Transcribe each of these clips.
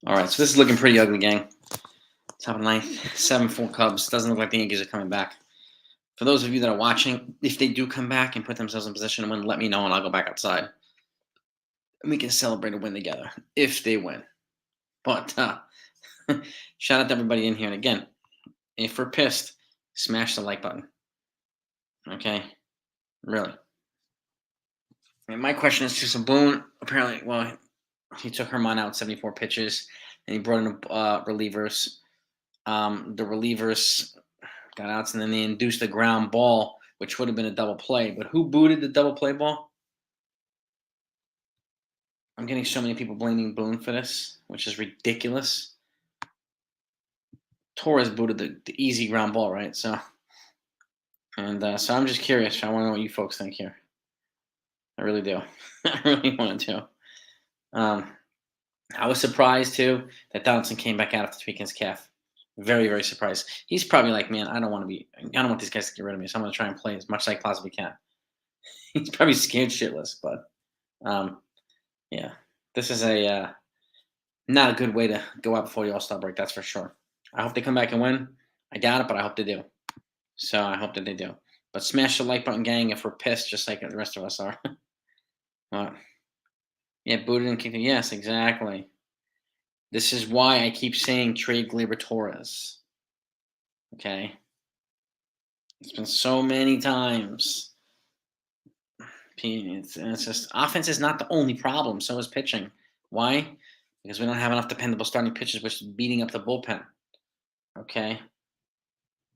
All right, so this is looking pretty ugly, gang. Top of the ninth, 7-4 Cubs. Doesn't look like the Yankees are coming back. For those of you that are watching, if they do come back and put themselves in position to win, let me know and I'll go back outside. And we can celebrate a win together if they win. But shout out to everybody in here. And again, if we're pissed, smash the like button. Okay? Really. And my question is to Boone. Apparently, well, he took Herman out 74 pitches and he brought in relievers. The relievers got outs, and then they induced a ground ball, which would have been a double play. But who booted the double play ball? I'm getting so many people blaming Boone for this, which is ridiculous. Torres booted the easy ground ball, right? So I'm just curious. I want to know what you folks think here. I really do. I really want to. I was surprised too that Donaldson came back out after tweaking his calf. Very, very surprised. He's probably like, man, I don't want these guys to get rid of me, so I'm going to try and play as much as I possibly can. He's probably scared shitless, but yeah, this is a not a good way to go out before the All-Star break, that's for sure. I hope they come back and win. I doubt it, but I hope they do. So I hope that they do. But smash the like button, gang, if we're pissed, just like the rest of us are. Well, yeah, booted and kicked. Yes, exactly. This is why I keep saying trade Gleyber Torres. Okay? It's been so many times. It's just offense is not the only problem. So is pitching. Why? Because we don't have enough dependable starting pitchers, which is beating up the bullpen. Okay?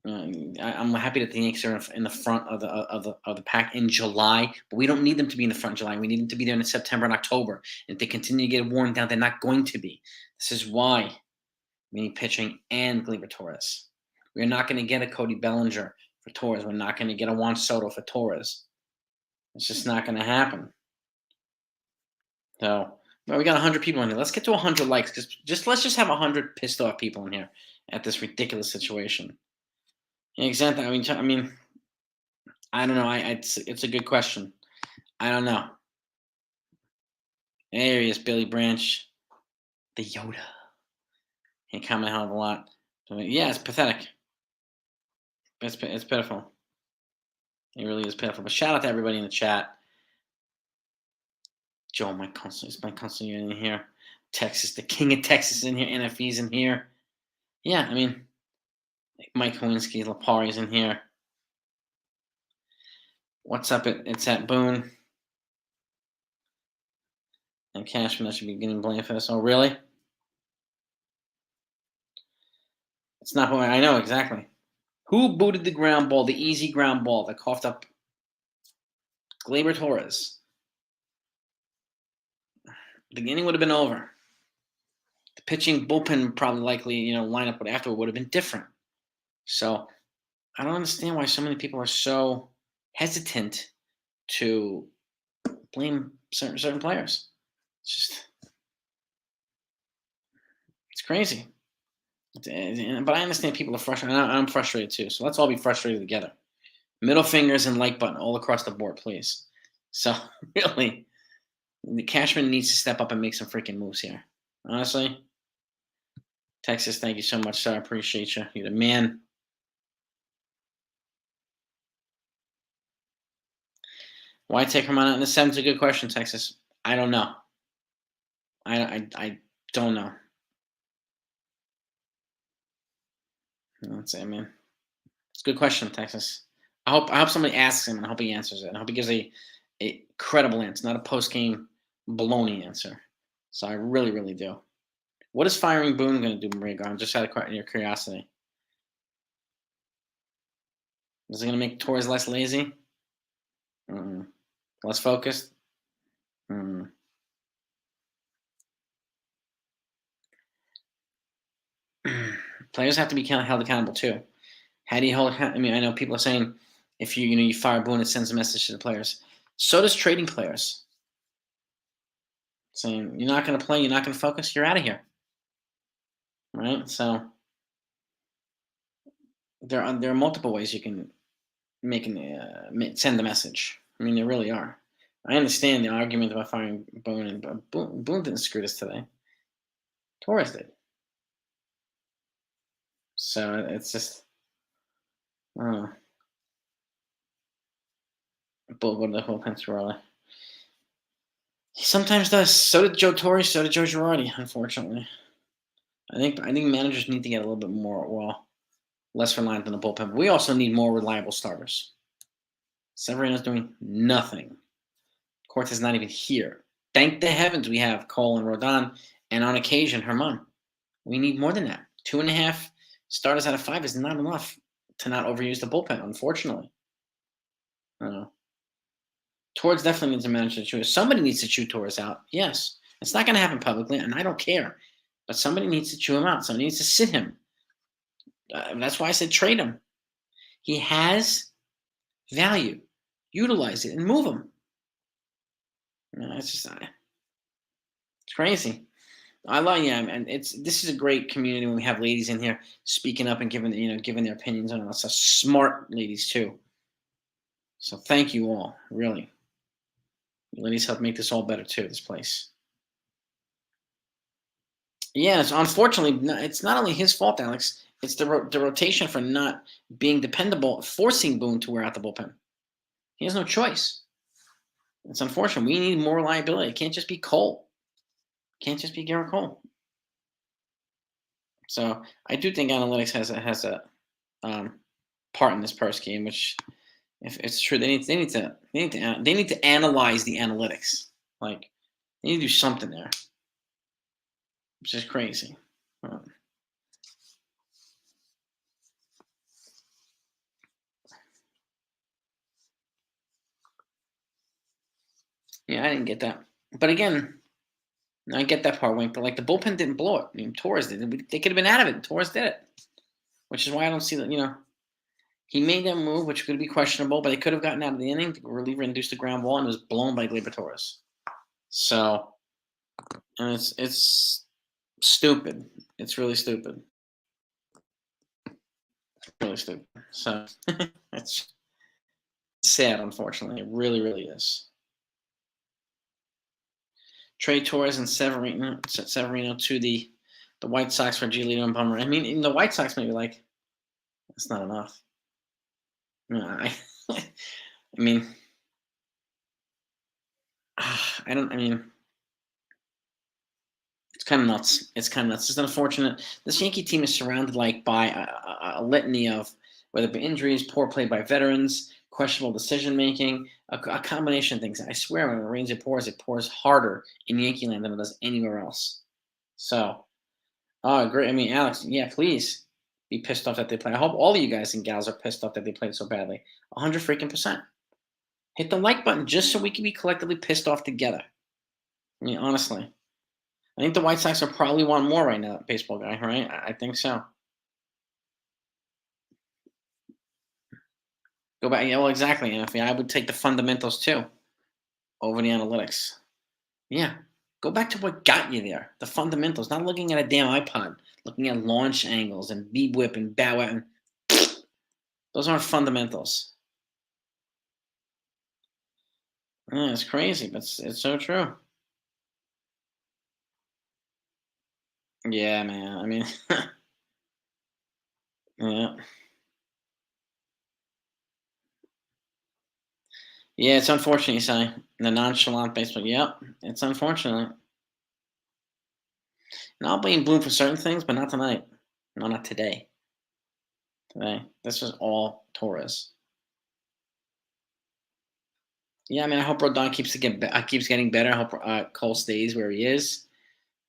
I'm happy that the Yankees are in the front of the pack in July, but we don't need them to be in the front in July. We need them to be there in September and October. And if they continue to get worn down, they're not going to be. This is why we need pitching and Gleyber Torres. We're not going to get a Cody Bellinger for Torres. We're not going to get a Juan Soto for Torres. It's just not going to happen. So, well, we got 100 people in here. Let's get to 100 likes. Let's just have 100 pissed off people in here at this ridiculous situation. Yeah, exactly. I mean, I don't know. It's a good question. I don't know. There he is, Billy Branch, the Yoda. He comment a hell of a lot. Yeah, it's pathetic. It's pitiful. It really is pitiful. But shout out to everybody in the chat. Joe, Mike Constantine in here. Texas, the king of Texas in here. NFE's in here. Yeah, I mean, Mike Kowinski, Lapari's in here. What's up? It's at Boone. And Cashman, that should be getting blamed for this. Oh, really? It's not who I know exactly. Who booted the ground ball, the easy ground ball that coughed up Gleyber Torres? The inning would have been over. The pitching bullpen probably likely, lineup would afterward would have been different. So I don't understand why so many people are so hesitant to blame certain players. It's crazy. But I understand people are frustrated. I'm frustrated too. So let's all be frustrated together. Middle fingers and like button all across the board, please. So really, the Cashman needs to step up and make some freaking moves here. Honestly, Texas, thank you so much, sir. I appreciate you. You're the man. Why take Herman out in the seventh? Is a good question, Texas. I don't know. I don't know. Let's say, man. It's a good question, Texas. I hope somebody asks him, and I hope he answers it. I hope he gives a credible answer, not a post game baloney answer. So I really, really do. What is firing Boone going to do, Maria Garland? Just out of your curiosity. Is it going to make Torres less lazy? Less focused? Players have to be held accountable too. How do you hold? I mean, I know people are saying if you fire Boone, it sends a message to the players. So does trading players. Saying you're not going to play, you're not going to focus, you're out of here. Right? So there are multiple ways you can send the message. I mean, there really are. I understand the argument about firing Boone, but Boone didn't screw this today. Torres did. So it's just, I don't know. Bull go to the bullpen too early. He sometimes does. So did Joe Torre. So did Joe Girardi. Unfortunately, I think managers need to get a little bit more less reliant on the bullpen. But we also need more reliable starters. Severino's doing nothing. Cortez not even here. Thank the heavens we have Cole and Rodon, and on occasion Herman. We need more than that. 2.5 starters out of 5 is not enough to not overuse the bullpen. Unfortunately, I don't know. Torres definitely needs a manager to chew. Somebody needs to chew Torres out. Yes, it's not going to happen publicly, and I don't care. But somebody needs to chew him out. Somebody needs to sit him. That's why I said trade him. He has value. Utilize it and move him. It's just it's crazy. I love and this is a great community when we have ladies in here speaking up and giving their opinions on us. Smart ladies too. So thank you all, really. You ladies help make this all better too. This place. Yeah, it's unfortunately it's not only his fault, Alex. It's the rotation for not being dependable, forcing Boone to wear out the bullpen. He has no choice. It's unfortunate. We need more reliability. It can't just be Cole. It can't just be Garrett Cole. So I do think analytics has a part in this purse game, which if it's true, they need to analyze the analytics. Like they need to do something there, which is crazy. Yeah, I didn't get that. But again, I get that part, Wink. But like the bullpen didn't blow it. I mean, Torres did. They could have been out of it. Torres did it, which is why I don't see that. He made that move, which could be questionable, but he could have gotten out of the inning. The reliever induced the ground ball and was blown by Gleyber Torres. So, and it's stupid. It's really stupid. Really stupid. So it's sad, unfortunately. It really, really is. Trade Torres and Severino to the White Sox for Giolito and Bummer. I mean, in the White Sox, maybe like that's not enough. I mean, I don't. I mean, it's kind of nuts. It's kind of nuts. It's unfortunate. This Yankee team is surrounded by a litany of whether it be injuries, poor play by veterans, questionable decision making, a combination of things. I swear, when it rains, it pours harder in Yankee land than it does anywhere else. So, oh, great. I mean, Alex, yeah, please be pissed off that they play. I hope all of you guys and gals are pissed off that they played so badly. 100% Hit the like button just so we can be collectively pissed off together. I mean, honestly. I think the White Sox will probably want more right now, baseball guy, right? I think so. Go back. Yeah, well, exactly, Anthony. I would take the fundamentals too over the analytics. Yeah. Go back to what got you there. The fundamentals. Not looking at a damn iPod. Looking at launch angles and B-whip and bow out. Those aren't fundamentals. Yeah, it's crazy, but it's so true. Yeah, man. I mean, yeah. Yeah, it's unfortunate, you say. The nonchalant baseball. Yep, it's unfortunate. And I'll blame Bloom for certain things, but not tonight. No, not today. Today. This was all Torres. Yeah, I mean, I hope Rodon keeps getting better. I hope Cole stays where he is.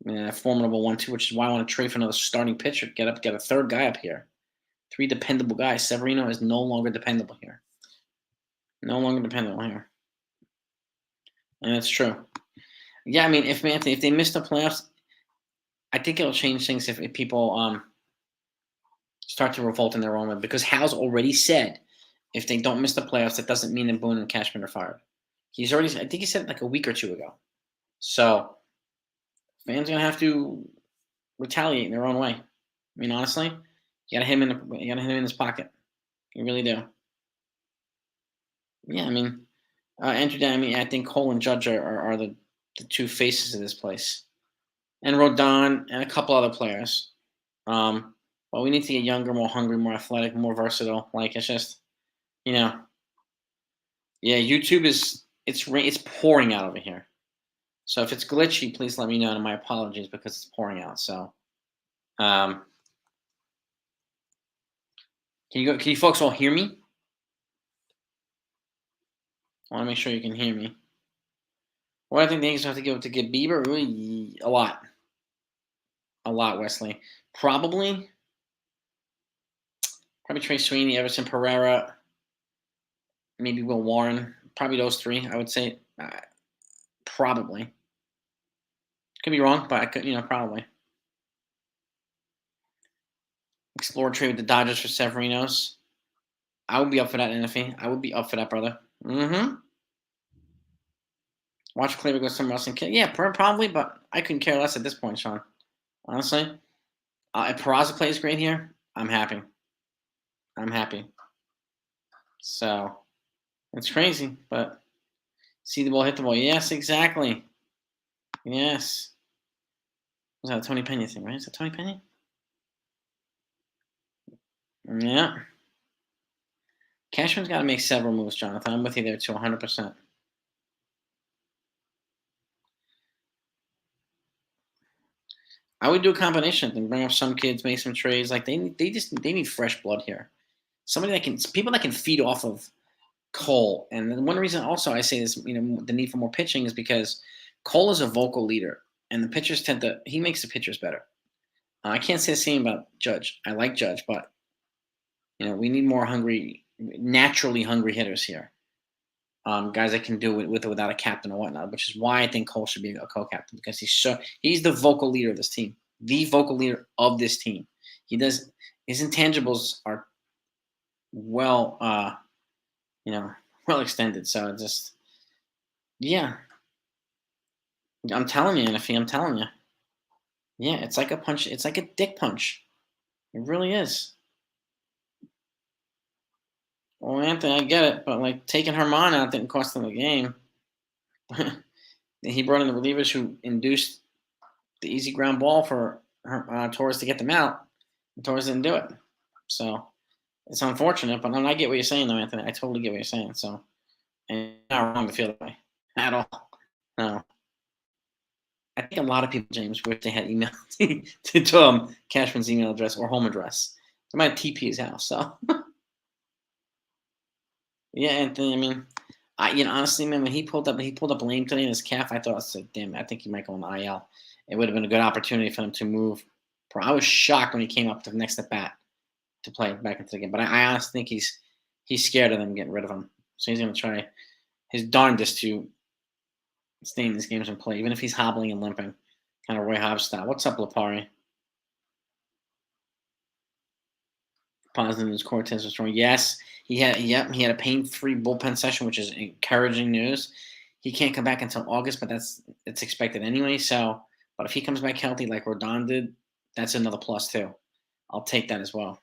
I mean, a formidable 1-2, which is why I want to trade for another starting pitcher. Get a third guy up here. 3 dependable guys. Severino is no longer dependable here. No longer dependable here. And it's true. Yeah, I mean, if they miss the playoffs, I think it'll change things if people start to revolt in their own way. Because Hal's already said if they don't miss the playoffs, that doesn't mean that Boone and Cashman are fired. I think he said it like a week or two ago. So fans are gonna have to retaliate in their own way. I mean, honestly, you gotta hit him in his pocket. You really do. Yeah, I mean, Andrew. I mean, I think Cole and Judge are the two faces of this place. and Rodon and a couple other players. But we need to get younger, more hungry, more athletic, more versatile. Like it's just, you know, yeah. YouTube is it's pouring out over here. So if it's glitchy, please let me know. And my apologies because it's pouring out. So um, can you folks all hear me? I want to make sure you can hear me. What I think the Yankees have to give to get Bieber, really, a lot, Wesley. Probably, probably Trey Sweeney, Everson Pereira, maybe Will Warren. Probably those three. I would say probably. Could be wrong, but I could, probably. Explore trade with the Dodgers for Severinos. I would be up for that, NFE. I would be up for that, brother. Mm-hmm. Watch Claver go somewhere else and kill. Yeah, probably, but I couldn't care less at this point, Sean. Honestly, if Peraza plays great here, I'm happy. I'm happy. So it's crazy, but see the ball, hit the ball. Yes, exactly. Yes. Was that a Tony Pena thing, right? Is that Tony Pena? Yeah. Cashman's got to make several moves, Jonathan. I'm with you there too, 100%. I would do a combination and bring up some kids, make some trades. Like they need fresh blood here. Somebody that can people that can feed off of Cole. And then one reason also I say this, the need for more pitching is because Cole is a vocal leader, and the pitchers he makes the pitchers better. I can't say the same about Judge. I like Judge, but we need more naturally hungry hitters here. Guys that can do it with or without a captain or whatnot, which is why I think Cole should be a co-captain because he's the vocal leader of this team, the vocal leader of this team. His intangibles are well, well extended. So just yeah, I'm telling you, Anafee, I'm telling you, yeah, it's like a punch. It's like a dick punch. It really is. Well, Anthony, I get it, but like taking Herman out didn't cost him the game. He brought in the relievers who induced the easy ground ball for Torres to get them out. And Torres didn't do it. So it's unfortunate, but I get what you're saying, though, Anthony. I totally get what you're saying. So, and you're not wrong to feel that way at all. No. I think a lot of people, James, wish they had email to Cashman's email address or home address. They might TP his house. So, yeah, Anthony. I mean, honestly, man, when he pulled up lame today in his calf, I thought, I said, damn, I think he might go on the IL. It would have been a good opportunity for him to move. I was shocked when he came up to the next at bat to play back into the game. But I honestly think he's scared of them getting rid of him. So he's going to try his darndest to stay in these games and play, even if he's hobbling and limping, kind of Roy Hobbs style. What's up, Lapari? Positive news: Cortez was strong. Yes, he had a pain-free bullpen session, which is encouraging news. He can't come back until August, but it's expected anyway. So, but if he comes back healthy like Rodon did, that's another plus too. I'll take that as well.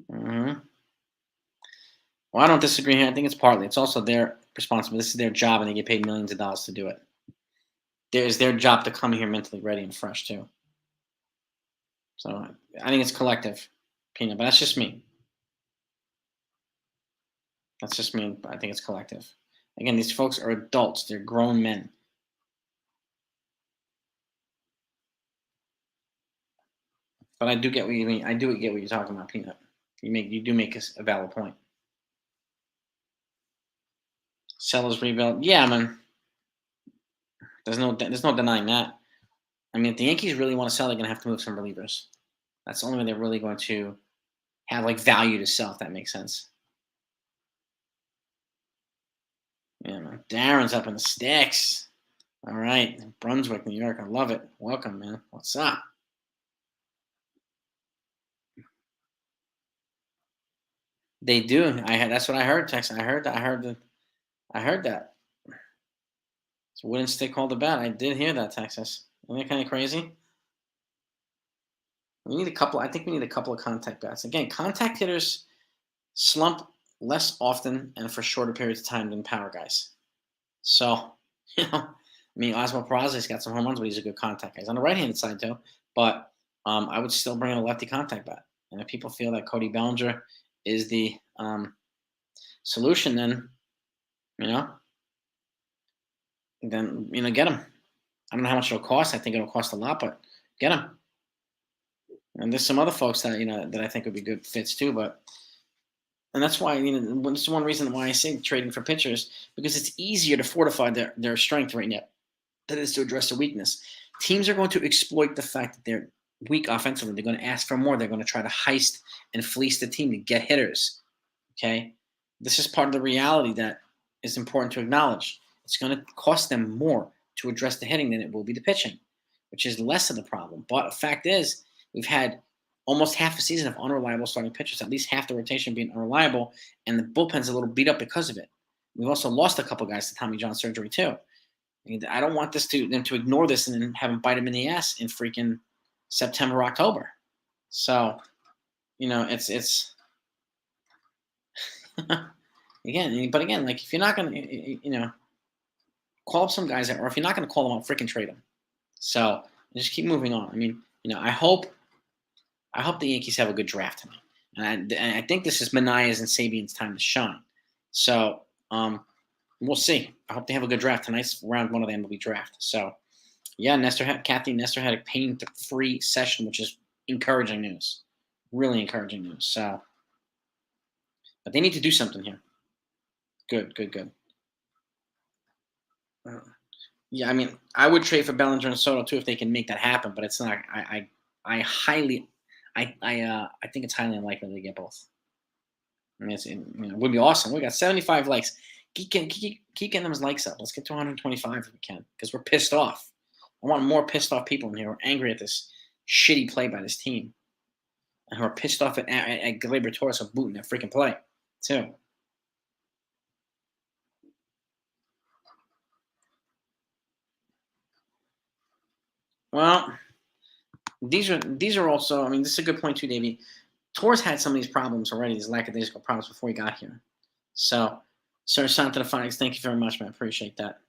Mm-hmm. Well, I don't disagree here. I think it's partly. It's also their responsibility. This is their job, and they get paid millions of dollars to do it. It's their job to come here mentally ready and fresh too. So I think it's collective, Peanut. But that's just me. That's just me. I think it's collective. Again, these folks are adults. They're grown men. But I do get what you mean. I do get what you're talking about, Peanut. You do make a valid point. Sellers rebuild. Yeah, man. There's no denying that. I mean, if the Yankees really want to sell, they're going to have to move some relievers. That's the only way they're really going to have like value to sell, if that makes sense. Yeah, man. Darren's up in the sticks. All right. Brunswick, New York. I love it. Welcome, man. What's up? They do. That's what I heard, Texas. I heard that. So wooden stick called the bat. I did hear that, Texas. Isn't that kind of crazy? We need a couple. I think we need a couple of contact bats. Again, contact hitters slump less often and for shorter periods of time than power guys. So I mean, Oswald Peraza's got some home runs, but he's a good contact guy. He's on the right-handed side too, but I would still bring in a lefty contact bat. And if people feel that Cody Bellinger is the solution, you know, then get him. I don't know how much it'll cost. I think it'll cost a lot, but get him. And there's some other folks that that I think would be good fits too, but. And that's why this is one reason why I say trading for pitchers, because it's easier to fortify their strength right now than it is to address their weakness. Teams are going to exploit the fact that they're weak offensively. They're going to ask for more. They're going to try to heist and fleece the team to get hitters. Okay? This is part of the reality that is important to acknowledge. It's going to cost them more to address the hitting than it will be the pitching, which is less of the problem. But the fact is, we've had almost half a season of unreliable starting pitchers, at least half the rotation being unreliable, and the bullpen's a little beat up because of it. We've also lost a couple guys to Tommy John surgery too. I don't want them to ignore this and then have them bite them in the ass in freaking September, October. So, it's again, like if you're not gonna, call up some guys, or if you're not gonna call them out, freaking trade them. So just keep moving on. I mean, I hope the Yankees have a good draft tonight, and I think this is Manaea's and Sabian's time to shine. So we'll see. I hope they have a good draft tonight. Round one of the MLB draft. So yeah, Kathy Nestor had a pain-free session, which is encouraging news. Really encouraging news. So, but they need to do something here. Good. Yeah, I mean, I would trade for Bellinger and Soto too if they can make that happen, but it's not. I think it's highly unlikely they get both. I mean, it would be awesome. We got 75 likes. Keep getting those likes up. Let's get to 125 if we can, because we're pissed off. I want more pissed off people in here who are angry at this shitty play by this team, and who are pissed off at Gleyber Torres of Boone that freaking play too. Well, these are also. I mean, this is a good point too, Davey. Torres had some of these problems already, these lackadaisical problems before he got here. So, Sir Santa the Finance, thank you very much, man. Appreciate that.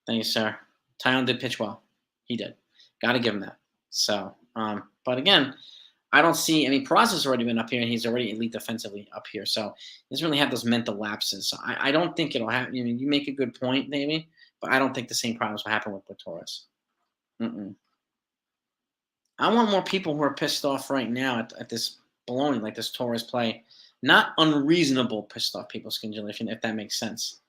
Thank you, sir. Tyon did pitch well. He did. Got to give him that. So, but again, I don't see. I mean, Peraza's already been up here, and he's already elite defensively up here. So he doesn't really have those mental lapses. So I don't think it'll happen. You make a good point, maybe, but I don't think the same problems will happen with Torres. I want more people who are pissed off right now at this baloney, like this Torres play. Not unreasonable pissed off people, Skinjalifian, if that makes sense.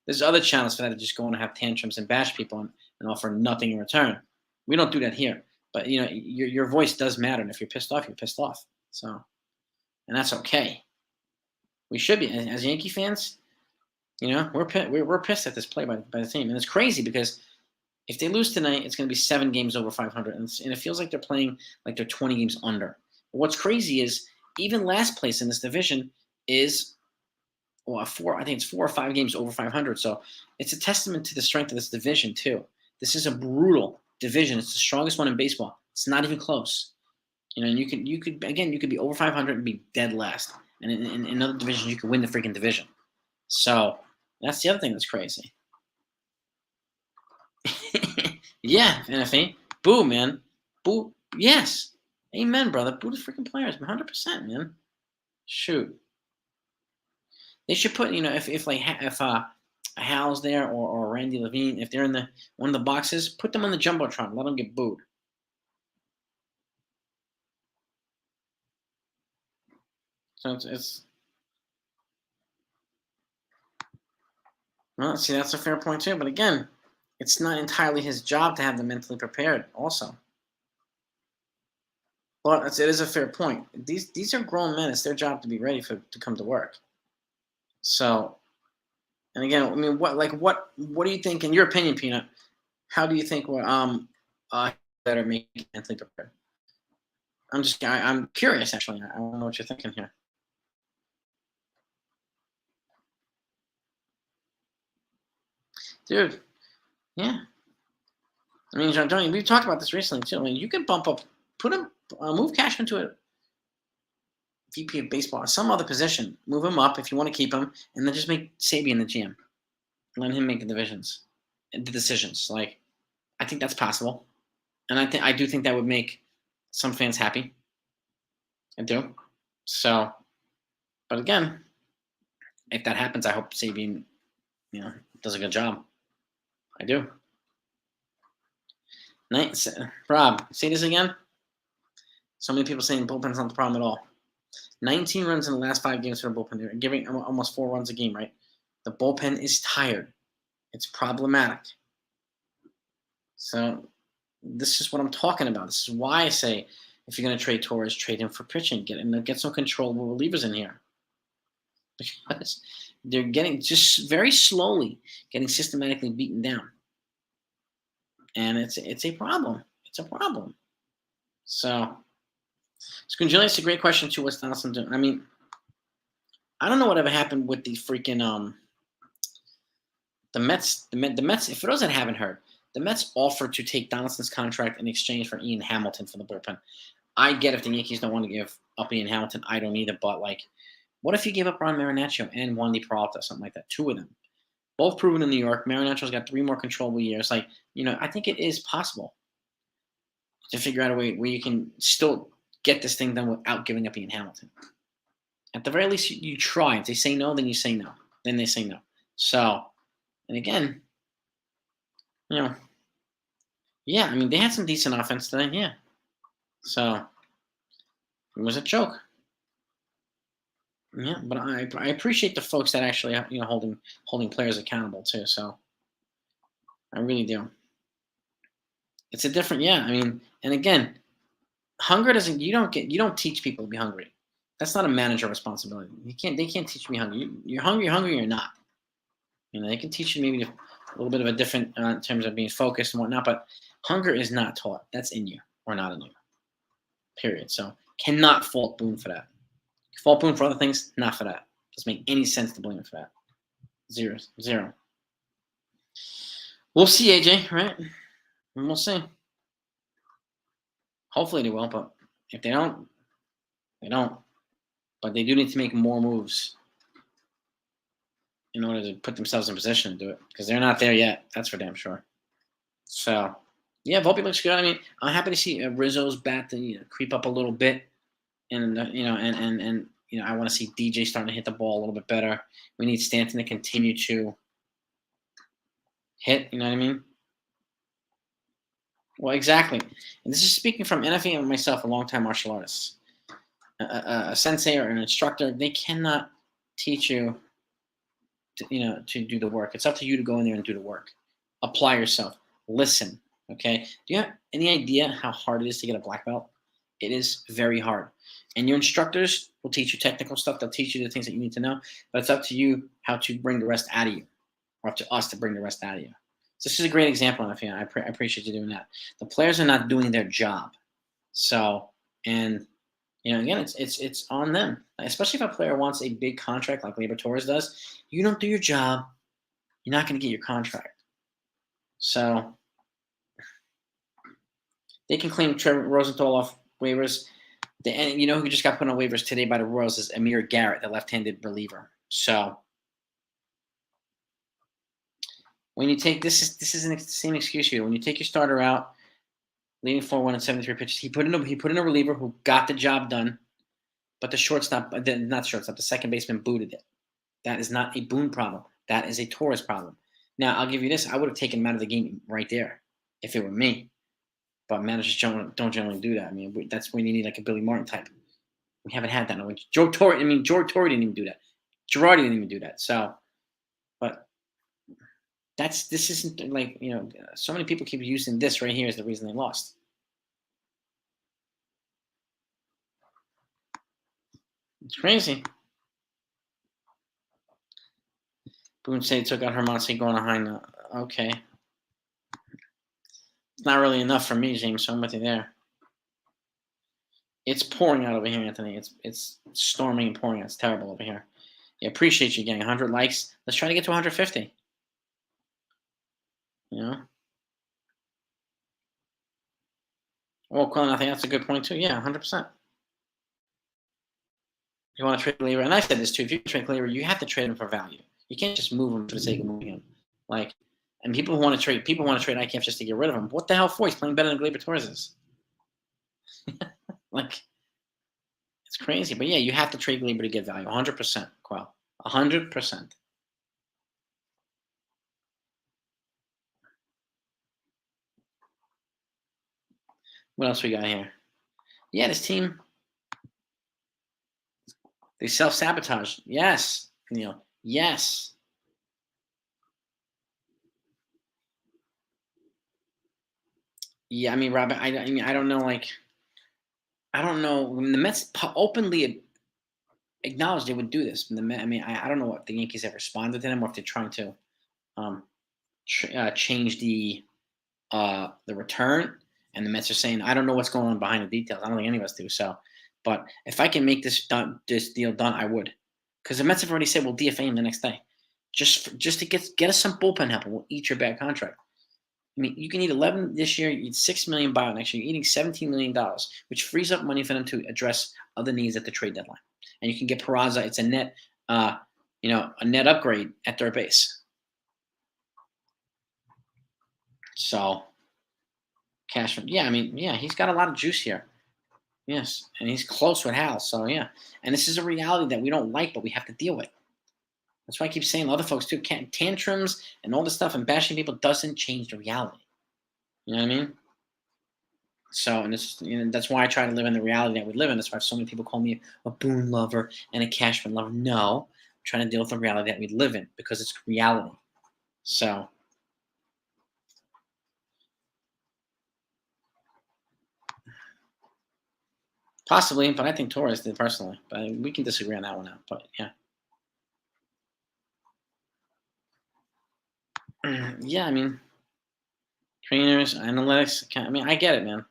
There's other channels for that to just go and have tantrums and bash people and offer nothing in return. We don't do that here. But, your voice does matter. And if you're pissed off, you're pissed off. So, and that's okay. We should be. As Yankee fans, we're pissed at this play by the team. And it's crazy because if they lose tonight, it's going to be 7 games over 500. And it feels like they're playing like they're 20 games under. But what's crazy is even last place in this division is, I think it's 4 or 5 games over 500. So it's a testament to the strength of this division, too. This is a brutal division. It's the strongest one in baseball. It's not even close. And you could be over 500 and be dead last. And in other divisions, you could win the freaking division. So that's the other thing that's crazy. Yeah, NFA. Boo, man. Boo. Yes. Amen, brother. Boo the freaking players, 100%, man. Shoot. They should put, if Hal's there or Randy Levine, if they're in one of the boxes, put them on the jumbotron. Let them get booed. So it's well, see, that's a fair point too. But again, it's not entirely his job to have them mentally prepared. Also, but it is a fair point. These are grown men. It's their job to be ready to come to work. So, and again, I mean, what do you think, in your opinion, Peanut? How do you think better make mentally prepared? I'm curious, actually. I don't know what you're thinking here. Dude, yeah. I mean, John Tony, we've talked about this recently, too. I mean, you can move Cashman to a VP of baseball or some other position. Move him up if you want to keep him, and then just make Sabian the GM. Let him make the divisions. the decisions. Like, I think that's possible, and I do think that would make some fans happy. I do. So, but again, if that happens, I hope Sabian, does a good job. I do. Nice, Rob. Say this again. So many people saying bullpen's not the problem at all. 19 runs in the last 5 games for the bullpen. They're giving almost 4 runs a game, right? The bullpen is tired. It's problematic. So this is what I'm talking about. This is why I say if you're going to trade Torres, trade him for pitching. Get some controllable relievers in here. Because they're getting just very slowly getting systematically beaten down. And it's a problem. It's a problem. So Scungilli, it's a great question too. What's Donaldson doing? I mean, I don't know whatever happened with the freaking the Mets. The Mets. For those that haven't heard, the Mets offered to take Donaldson's contract in exchange for Ian Hamilton for the bullpen. I get if the Yankees don't want to give up Ian Hamilton. I don't either. But like, what if you give up Ron Marinaccio and Wandy Peralta, something like that? 2 of them, both proven in New York. Marinaccio's got 3 more controllable years. Like, I think it is possible to figure out a way where you can still get this thing done without giving up Ian Hamilton. At the very least, you try. If they say no, then you say no. Then they say no. So, and again, yeah, I mean, they had some decent offense today, yeah. So, it was a joke. Yeah, but I appreciate the folks that actually, holding players accountable too. So, I really do. It's a different, yeah. I mean, and again, hunger doesn't. You don't teach people to be hungry. That's not a manager responsibility. They can't teach me hungry. You're hungry. You're hungry. You're not. They can teach you maybe a little bit of a different in terms of being focused and whatnot. But hunger is not taught. That's in you or not in you. Period. So cannot fault Boone for that. Fault Boone for other things, not for that. Doesn't make any sense to blame him for that. Zero. We'll see, AJ. Right? And we'll see. Hopefully they will, but if they don't, they don't. But they do need to make more moves in order to put themselves in position to do it, because they're not there yet. That's for damn sure. So, yeah, Volpe looks good. I mean, I'm happy to see Rizzo's bat to creep up a little bit, and I want to see DJ starting to hit the ball a little bit better. We need Stanton to continue to hit. You know what I mean? Well, exactly. And this is speaking from NFA and myself, a longtime martial artist. A sensei or an instructor, they cannot teach you to do the work. It's up to you to go in there and do the work. Apply yourself. Listen. Okay. Do you have any idea how hard it is to get a black belt? It is very hard. And your instructors will teach you technical stuff. They'll teach you the things that you need to know. But it's up to you how to bring the rest out of you, or up to us to bring the rest out of you. So this is a great example, and I appreciate you doing that. The players are not doing their job. So, and again, it's on them. Especially if a player wants a big contract like Gleyber Torres does. You don't do your job, you're not going to get your contract. So they can claim Trevor Rosenthal off waivers. And who just got put on waivers today by the Royals is Amir Garrett, the left-handed reliever. So when you take this is the same excuse here. When you take your starter out, leading 4-1 and 73 pitches, he put in a reliever who got the job done, but the second baseman booted it. That is not a Boone problem. That is a Torres problem. Now, I'll give you this. I would have taken him out of the game right there if it were me. But managers don't generally do that. I mean, that's when you need like a Billy Martin type. We haven't had that. George Torre didn't even do that. Girardi didn't even do that. So, but this isn't like, so many people keep using this right here as the reason they lost. It's crazy. Boone said he took out Hermansi going behind. Okay. It's not really enough for me, James, so I'm with you there. It's pouring out over here, Anthony. It's storming and pouring out. It's terrible over here. Yeah, appreciate you getting 100 likes. Let's try to get to 150. Well, Quillen, I think that's a good point too. Yeah, 100%. You want to trade Gleyber, and I said this too. If you trade Gleyber, you have to trade him for value. You can't just move him for the sake of moving him. Like, And people want to trade IKF just to get rid of him. What the hell for? He's playing better than Gleyber Torres is. Like, it's crazy. But yeah, you have to trade Gleyber to get value. 100%, Quell. 100%. What else we got here? Yeah, this team, they self-sabotage. Yes, Neil. Yes. Yeah, I mean, Robin, I mean, I don't know, like, I don't know. When the Mets openly acknowledged they would do this. I mean, I don't know if the Yankees have responded to them or if they're trying to um, change the return. And the Mets are saying, I don't know what's going on behind the details. I don't think any of us do. So, but if I can make this deal done, I would, because the Mets have already said we'll DFA him the next day, just to get us some bullpen help, and we'll eat your bad contract. I mean, you can eat 11 this year, you eat $6 million buyout next year. You're eating $17 million, which frees up money for them to address other needs at the trade deadline. And you can get Peraza. It's a net, a net upgrade at third base. So, Cashman, yeah, I mean, yeah, he's got a lot of juice here. Yes, and he's close with Hal. So yeah, and this is a reality that we don't like, but we have to deal with. That's why I keep saying to other folks too, tantrums and all this stuff and bashing people doesn't change the reality. You know what I mean? So, and that's why I try to live in the reality that we live in. That's why so many people call me a Boone lover and a Cashman lover. No, I'm trying to deal with the reality that we live in because it's reality. So, possibly, but I think Torres did personally. But we can disagree on that one out. But yeah. Yeah, I mean, trainers, analytics. I mean, I get it, man.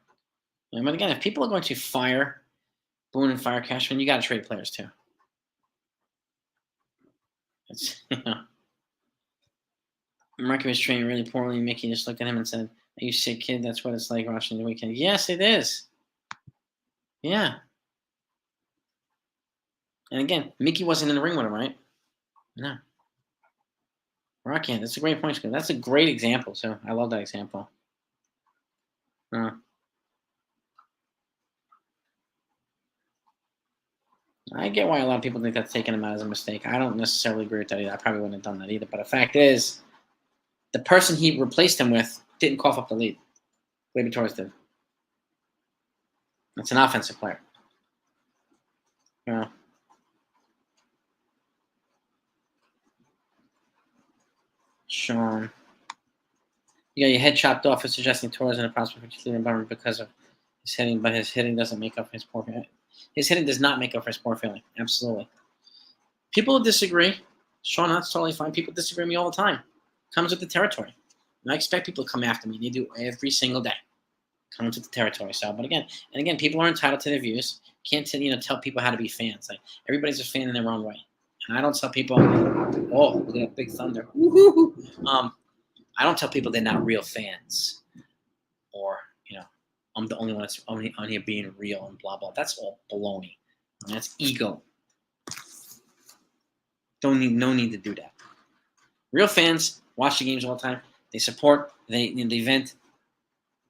Yeah, but again, if people are going to fire Boone and fire Cashman, you got to trade players too. It's, Markovich trained really poorly. Mickey just looked at him and said, "Are you sick, kid? That's what it's like watching the weekend." Yes, it is. Yeah. And again, Mickey wasn't in the ring with him, right? No. Rockhand. That's a great point. That's a great example. So I love that example. Uh, I get why a lot of people think that's taking him out as a mistake. I don't necessarily agree with that either. I probably wouldn't have done that either. But the fact is, the person he replaced him with didn't cough up the lead. Gleyber Torres did. It's an offensive player. Yeah. Sean. You got your head chopped off for suggesting Torres in a prospect for Cleveland Bummer because of his hitting, but his hitting doesn't make up for his poor feeling. His hitting does not make up for his poor feeling. Absolutely. People disagree. Sean, that's totally fine. People disagree with me all the time. Comes with the territory. And I expect people to come after me. They do every single day. Comes with the territory. So, but again, people are entitled to their views. Can't tell people how to be fans. Like, everybody's a fan in their own way. And I don't tell people, oh, look at that big thunder. I don't tell people they're not real fans, or I'm the only one that's only on here being real and blah blah. That's all baloney. And that's ego. No need to do that. Real fans watch the games all the time. They support. They vent.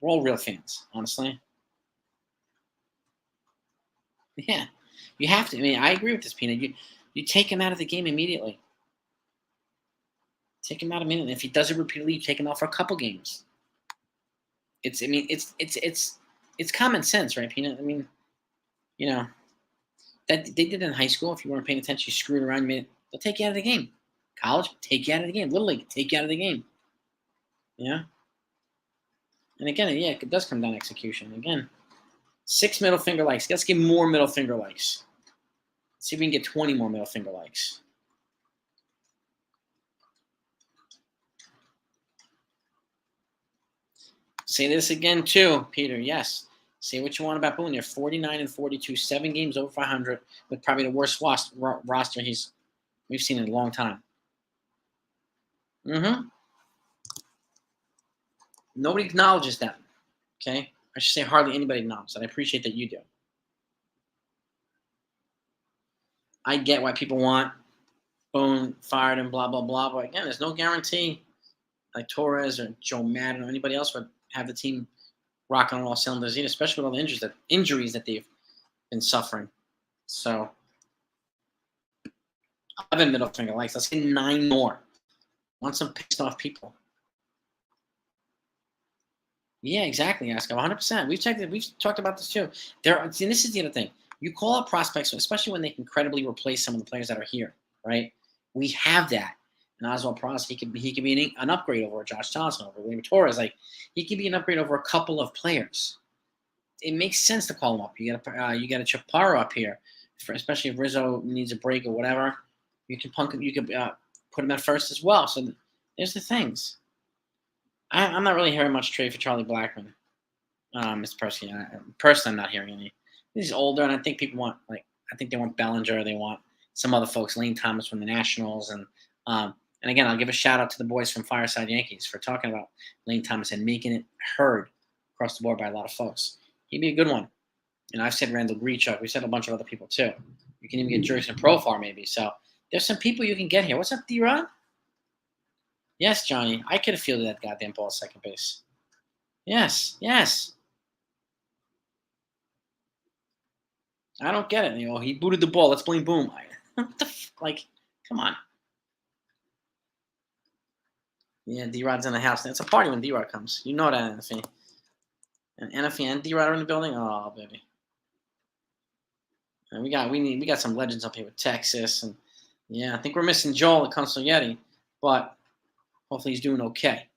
We're all real fans, honestly. Yeah, you have to. I mean, I agree with this, Peanut. You take him out of the game immediately. Take him out immediately. If he does it repeatedly, you take him out for a couple games. It's. I mean, it's common sense, right, Peanut? I mean, you know that they did it in high school. If you weren't paying attention, you screwed around. They'll take you out of the game. College, take you out of the game. Little league, take you out of the game. Yeah. And again, yeah, it does come down to execution. Again, 6 middle finger likes. Let's get more middle finger likes. Let's see if we can get 20 more middle finger likes. Say this again too, Peter. Yes. Say what you want about Boone. They're 49 and 42, 7 games over 500, with probably the worst roster we've seen in a long time. Mm-hmm. Nobody acknowledges that. Okay? I should say hardly anybody acknowledges that. I appreciate that you do. I get why people want Boone fired and blah, blah, blah. But again, there's no guarantee. like Torres or Joe Madden or anybody else would have the team rocking on all cylinders, especially with all the injuries that they've been suffering. So 11 middle finger likes. Let's get 9 more. Want some pissed off people. Yeah, exactly, Ask 100%. We've checked it. We've talked about this too. See, this is the other thing. You call up prospects, especially when they can credibly replace some of the players that are here, right? We have that. And Oswald Pros, he could be an upgrade over Josh Johnson, over William Torres. Like he could be an upgrade over a couple of players. It makes sense to call him up. You got a Chaparro up here, especially if Rizzo needs a break or whatever. You could put him at first as well. So there's the things. I'm not really hearing much trade for Charlie Blackmon. It's personally, I'm not hearing any. He's older, and I think people want I think they want Bellinger. They want some other folks, Lane Thomas from the Nationals, and again, I'll give a shout out to the boys from Fireside Yankees for talking about Lane Thomas and making it heard across the board by a lot of folks. He'd be a good one. And I've said Randall Grichuk. We said a bunch of other people too. You can even get Jurickson Profar maybe. So there's some people you can get here. What's up, D-Rod? Yes, Johnny. I could have fielded that goddamn ball at second base. Yes, yes. I don't get it. He booted the ball. Let's blame Boone. What the come on. Yeah, D-Rod's in the house. It's a party when D-Rod comes. You know that, NFE. And NFE and D-Rod are in the building. Oh, baby. And we got some legends up here with Texas, and yeah, I think we're missing Joel at Consigliere, but hopefully he's doing okay.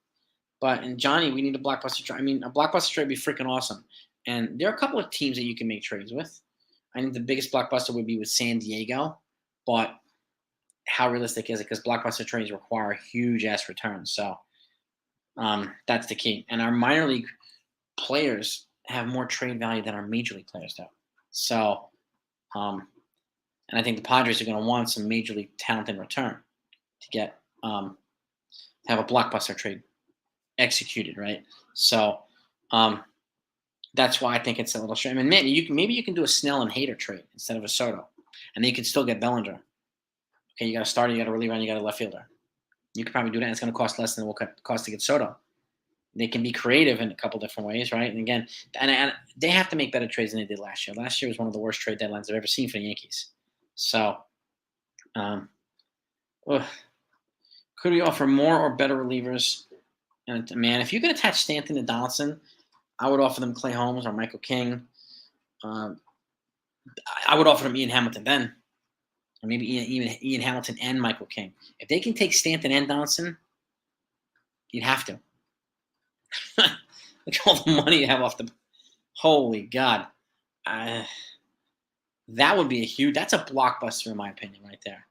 But and Johnny, we need a blockbuster trade. I mean, a blockbuster trade would be freaking awesome. And there are a couple of teams that you can make trades with. I think the biggest blockbuster would be with San Diego, but how realistic is it? Because blockbuster trades require huge ass returns. So that's the key. And our minor league players have more trade value than our major league players do. So, and I think the Padres are going to want some major league talent in return to get have a blockbuster trade executed, right? So that's why I think it's a little strange. I mean, maybe you can do a Snell and Hader trade instead of a Soto, and then you can still get Bellinger. Okay, you got a starter, you got a reliever, and you got a left fielder. You could probably do that. And it's going to cost less than it will cost to get Soto. They can be creative in a couple different ways, right? And again, and they have to make better trades than they did last year. Last year was one of the worst trade deadlines I've ever seen for the Yankees. So, could we offer more or better relievers? And man, if you could attach Stanton to Donaldson, I would offer them Clay Holmes or Michael King. I would offer them Ian Hamilton then, or maybe Ian Hamilton and Michael King. If they can take Stanton and Donaldson, you'd have to. Look at all the money you have off the. Holy God, that would be that's a blockbuster in my opinion, right there.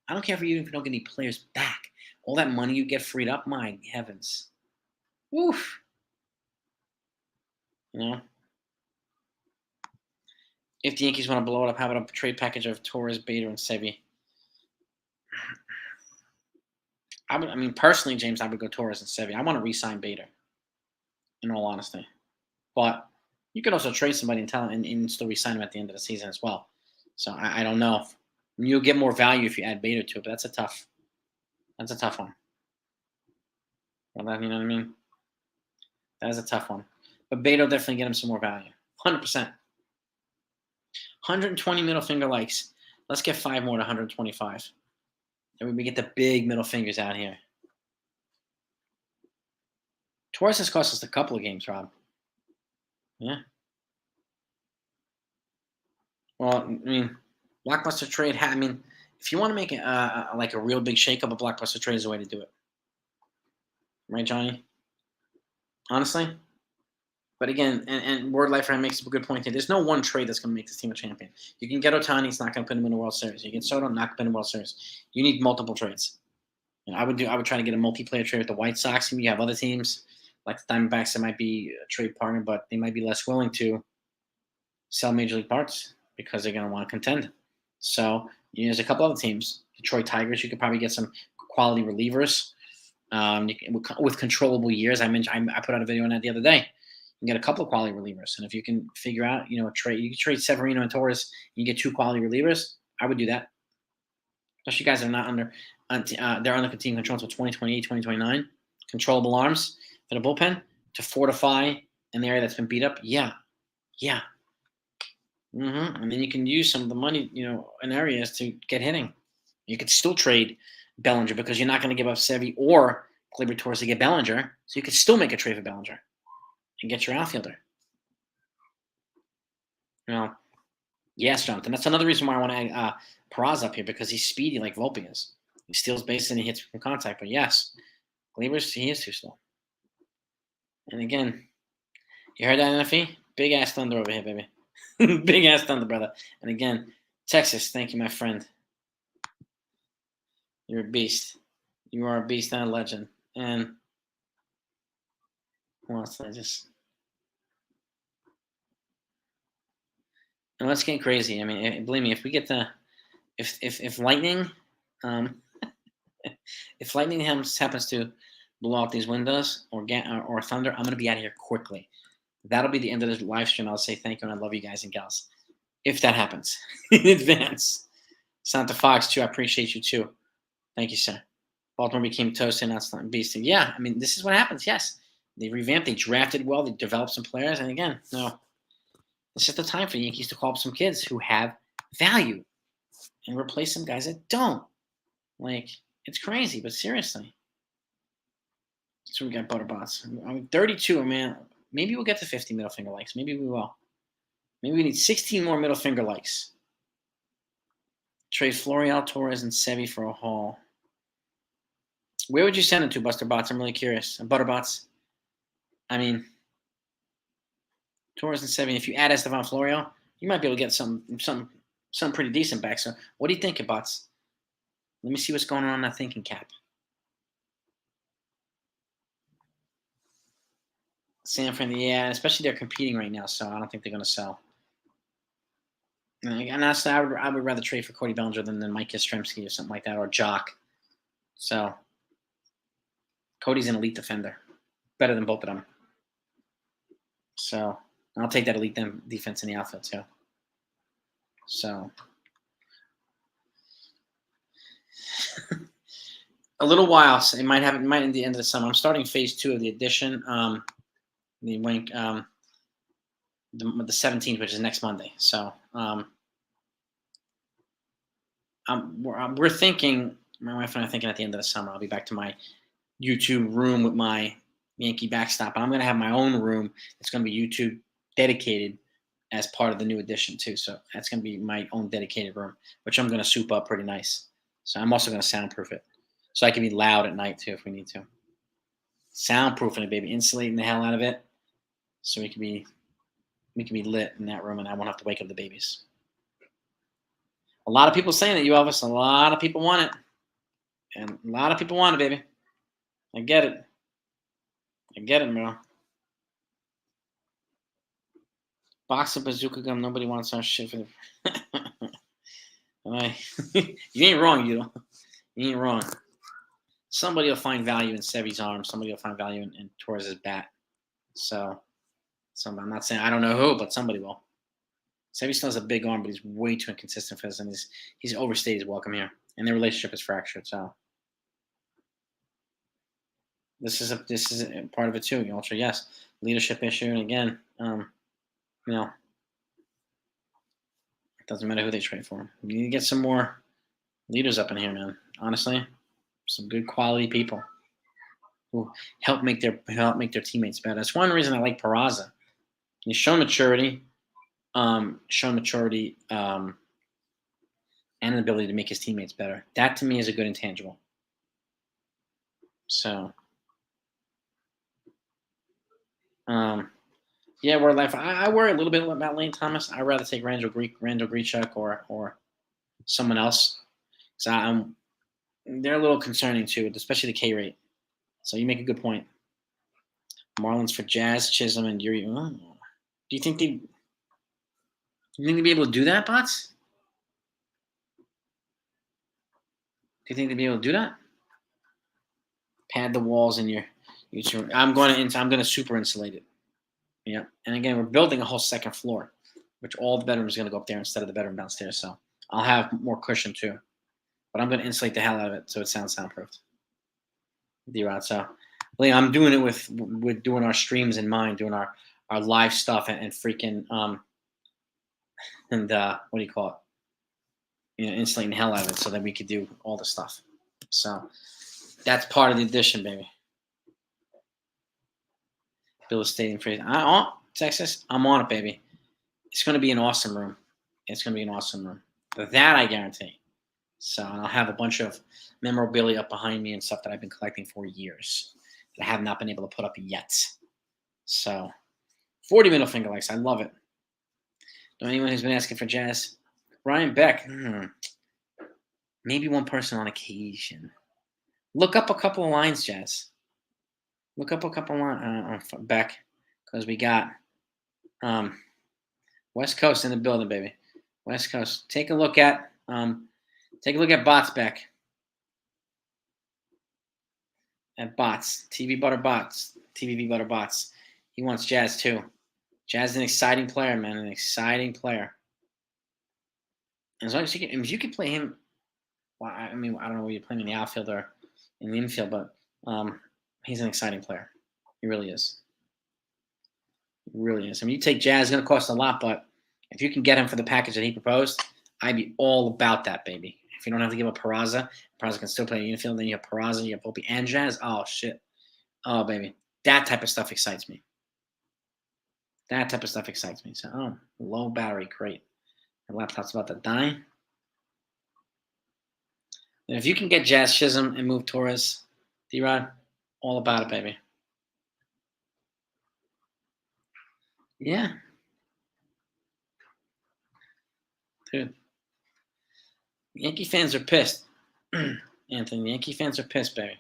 I don't care if you don't get any players back. All that money you get freed up, my heavens. Woof. If the Yankees want to blow it up, how about a trade package of Torres, Bader, and Sevi? Personally, James, I would go Torres and Sevi. I want to re-sign Bader, in all honesty. But you could also trade somebody and still re-sign him at the end of the season as well. So I don't know. You'll get more value if you add Bader to it, but that's a tough one. Well, you know what I mean? That is a tough one. But Bader will definitely get him some more value. 100%. 120 middle finger likes. Let's get 5 more to 125. And we get the big middle fingers out here. Torres has cost us a couple of games, Rob. Yeah. Well, blockbuster trade. If you want to make it like a real big shakeup, a blockbuster trade is the way to do it. Right, Johnny? Honestly. But again, and Word Lifer makes a good point here. There's no one trade that's going to make this team a champion. You can get Ohtani, it's not going to put him in the World Series. You get Soto, not going to put him in the World Series. You need multiple trades. I would try to get a multiplayer trade with the White Sox. You have other teams like the Diamondbacks that might be a trade partner, but they might be less willing to sell major league parts because they're going to want to contend. So there's a couple other teams. Detroit Tigers, you could probably get some quality relievers with controllable years. I put out a video on that the other day. You can get a couple of quality relievers, and if you can figure out, a trade, you can trade Severino and Torres, and you get 2 quality relievers. I would do that. Especially guys that are not under, they're under team control until 2028, 2029. controllable arms for the bullpen to fortify an area that's been beat up. Yeah, yeah. And then you can use some of the money, in areas to get hitting. You could still trade Bellinger because you're not going to give up Sevy or Gleyber Torres to get Bellinger. So you could still make a trade for Bellinger and get your outfielder. Yes, Jonathan. That's another reason why I want to add Peraza up here because he's speedy like Volpe is. He steals base and he hits from contact. But yes, Gleyber's he is too slow. And again, you heard that, NFE? Big ass thunder over here, baby. Big ass thunder, brother. And again, Texas, thank you, my friend. You're a beast. You are a beast and a legend. And who else did I just? And let's get crazy. I mean, believe me, if we get if lightning, if lightning happens to blow out these windows or thunder, I'm gonna be out of here quickly. That'll be the end of the live stream. I'll say thank you and I love you guys and gals. If that happens in advance. Santa Fox too, I appreciate you too. Thank you, sir. Baltimore became toasted, not beast. Yeah, I mean, this is what happens. Yes, they revamped, they drafted well, they developed some players, and again, no, this is the time for the Yankees to call up some kids who have value and replace some guys that don't. Like, it's crazy, but seriously. So we got Butterbots. I'm 32, man. Maybe we'll get to 50 middle finger likes. Maybe we will. Maybe we need 16 more middle finger likes. Trade Florial, Torres, and Sevy for a haul. Where would you send it to, Buster Bots? I'm really curious. And Butterbots. I mean, Torres and Sevy. If you add Estevan Florial, you might be able to get some pretty decent back. So, what do you think, Bots? Let me see what's going on that thinking cap. San Fran, yeah, especially they're competing right now, so I don't think they're going to sell. And honestly, I would rather trade for Cody Bellinger than Mike Yastrzemski or something like that, or Jock. So, Cody's an elite defender. Better than both of them. So, I'll take that elite defense in the outfield, too. So, a little while. So it might end the end of the summer. I'm starting phase 2 of the addition. The 17th, which is next Monday. So, we're thinking. My wife and I are thinking at the end of the summer, I'll be back to my YouTube room with my Yankee backstop. And I'm going to have my own room. It's going to be YouTube dedicated as part of the new addition too. So that's going to be my own dedicated room, which I'm going to soup up pretty nice. So I'm also going to soundproof it. So I can be loud at night too if we need to. Soundproofing it, baby. Insulating the hell out of it. So we can be lit in that room and I won't have to wake up the babies. A lot of people saying that, you Elvis. A lot of people want it. And a lot of people want it, baby. I get it. Bro. Box of bazooka gum. Nobody wants our shit for the. You ain't wrong, you. You ain't wrong. Somebody will find value in Sevy's arm. Somebody will find value in Torres' bat. So I'm not saying I don't know who, but somebody will. Sevy still has a big arm, but he's way too inconsistent for this, and he's overstayed his welcome here, and their relationship is fractured. So this is a part of it too. Ultra, yes, leadership issue, and again, it doesn't matter who they trade for. You need to get some more leaders up in here, man. Honestly, some good quality people who help make their teammates better. That's one reason I like Peraza. He's shown maturity. And an ability to make his teammates better. That to me is a good intangible. So, yeah, we're life. I worry a little bit about Lane Thomas. I'd rather take Randall Grichuk or someone else. So they're a little concerning too, especially the K rate. So you make a good point. Marlins for Jazz, Chisholm, and Yuri. Do you think they'd be able to do that, Bots? Do you think they'd be able to do that? Pad the walls in your YouTube. I'm going to super insulate it. Yeah, and again, we're building a whole second floor, which all the bedrooms are going to go up there instead of the bedroom downstairs. So I'll have more cushion too, but I'm going to insulate the hell out of it so it sounds soundproofed. D-Rod. So Like, I'm doing it with doing our streams in mind, doing our live stuff and freaking and what do you call it? Insulating the hell out of it so that we could do all the stuff. So that's part of the addition, baby. Bill is stating phrase. Texas, I'm on it, baby. It's going to be an awesome room. It's going to be an awesome room. That I guarantee. So, and I'll have a bunch of memorabilia up behind me and stuff that I've been collecting for years that I have not been able to put up yet. So, 40 middle finger likes. I love it. Know anyone who's been asking for Jazz? Ryan Beck. Maybe one person on occasion. Look up a couple of lines, Jazz. Look up a couple of lines Beck, because we got West Coast in the building, baby. West Coast. Take a look at Bots Beck. At Bots. TV Butter Bots. TVV Butter Bots. He wants Jazz too. Jazz is an exciting player, man. An exciting player. As long as if you can play him, well, I mean, I don't know where you play him in the outfield or in the infield, but he's an exciting player. He really is. He really is. I mean, you take Jazz, it's going to cost a lot, but if you can get him for the package that he proposed, I'd be all about that, baby. If you don't have to give up Peraza can still play in the infield, then you have Peraza, you have Volpe and Jazz. Oh, shit. Oh, baby. That type of stuff excites me. That type of stuff excites me. So, low battery, great. My laptop's about to die. And if you can get Jazz Chisholm and move Torres, D-Rod, all about it, baby. Yeah. Dude. Yankee fans are pissed. Anthony, Yankee fans are pissed, baby.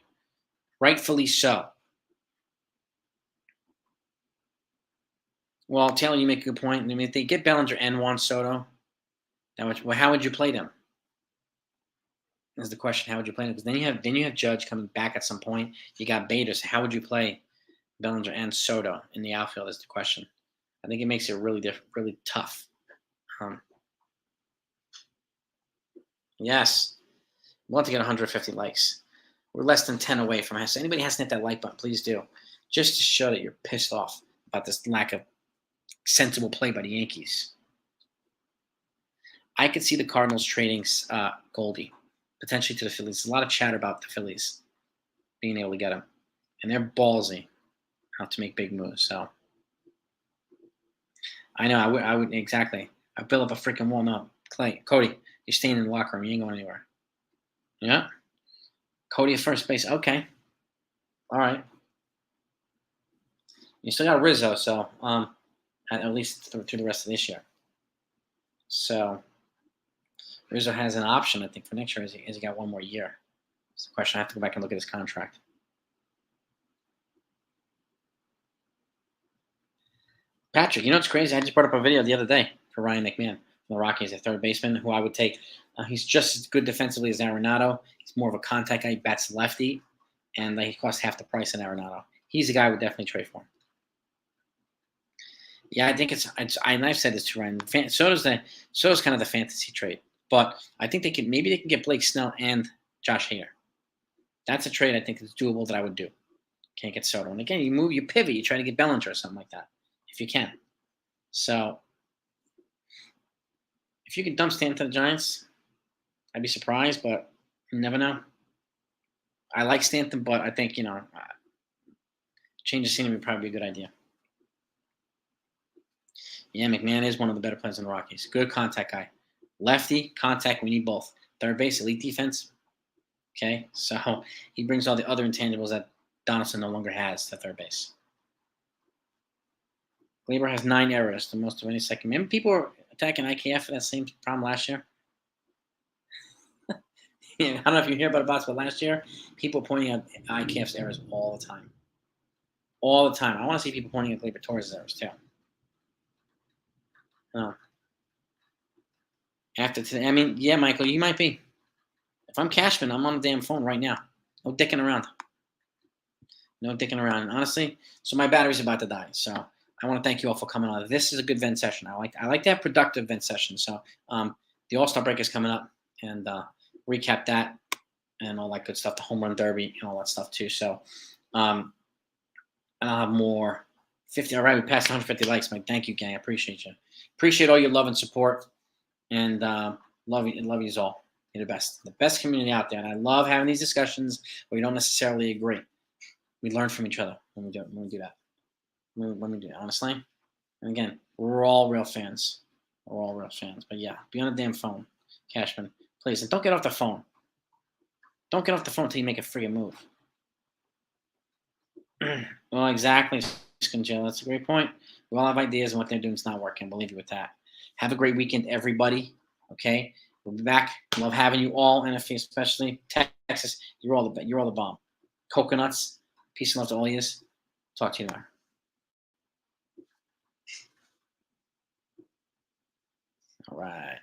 Rightfully so. Well, Taylor, you make a good point. I mean, if they get Bellinger and Juan Soto, how would you play them? Is the question. How would you play them? Because then you have Judge coming back at some point. You got Bader. So how would you play Bellinger and Soto in the outfield? Is the question. I think it makes it really really tough. Yes, we'll have to get 150 likes. We're less than 10 away from us. So anybody has to hit that like button, please do, just to show that you're pissed off about this lack of sensible play by the Yankees. I could see the Cardinals trading Goldie, potentially to the Phillies. There's a lot of chatter about the Phillies being able to get him, and they're ballsy how to make big moves. So I know I would exactly. I build up a freaking wall. No, Cody, you're staying in the locker room. You ain't going anywhere. Yeah, Cody at first base. Okay, all right. You still got Rizzo, so at least through the rest of this year. So Rizzo has an option, I think, for next year. Has he got one more year? That's the question. I have to go back and look at his contract. Patrick, you know what's crazy? I just brought up a video the other day for Ryan McMahon from the Rockies, a third baseman who I would take. He's just as good defensively as Arenado. He's more of a contact guy. He bats lefty, and he costs half the price in Arenado. He's a guy I would definitely trade for. Yeah, I think and I've said this to Ryan. Soto's kind of the fantasy trade, but I think they can get Blake Snell and Josh Hader. That's a trade I think is doable that I would do. Can't get Soto, and again, you pivot, you try to get Bellinger or something like that if you can. So if you could dump Stanton to the Giants, I'd be surprised, but you never know. I like Stanton, but I think change of scenery would probably be a good idea. Yeah, McMahon is one of the better players in the Rockies. Good contact guy. Lefty, contact, we need both. Third base, elite defense. Okay, so he brings all the other intangibles that Donaldson no longer has to third base. Glaber has 9 errors, the most of any second. Remember people were attacking IKF for that same problem last year? I don't know if you hear about it, but last year, people pointing out IKF's errors all the time. All the time. I want to see people pointing at Glaber Torres' errors, too. After today, I mean, yeah, Michael, you might be. If I'm Cashman, I'm on the damn phone right now. No dicking around. No dicking around. And honestly, so my battery's about to die. So I want to thank you all for coming on. This is a good vent session. I like to have productive vent sessions. So the All-Star break is coming up, and recap that and all that good stuff, the home run derby and all that stuff too. So and I'll have more. 50. All right, we passed 150 likes, Mike. Thank you, gang. I appreciate you. Appreciate all your love and support, and love you all. You're the best community out there. And I love having these discussions where you don't necessarily agree. We learn from each other when we do that. When we do it, honestly. And again, we're all real fans. We're all real fans. But yeah, be on the damn phone, Cashman, please, and don't get off the phone. Don't get off the phone until you make a friggin' move. Well, exactly, Skinjill. That's a great point. We all have ideas, and what they're doing is not working. We'll leave you with that. Have a great weekend, everybody. Okay, we'll be back. Love having you all, NFE especially Texas. You're all the bomb. Coconuts. Peace and love to all of you. Talk to you tomorrow. All right.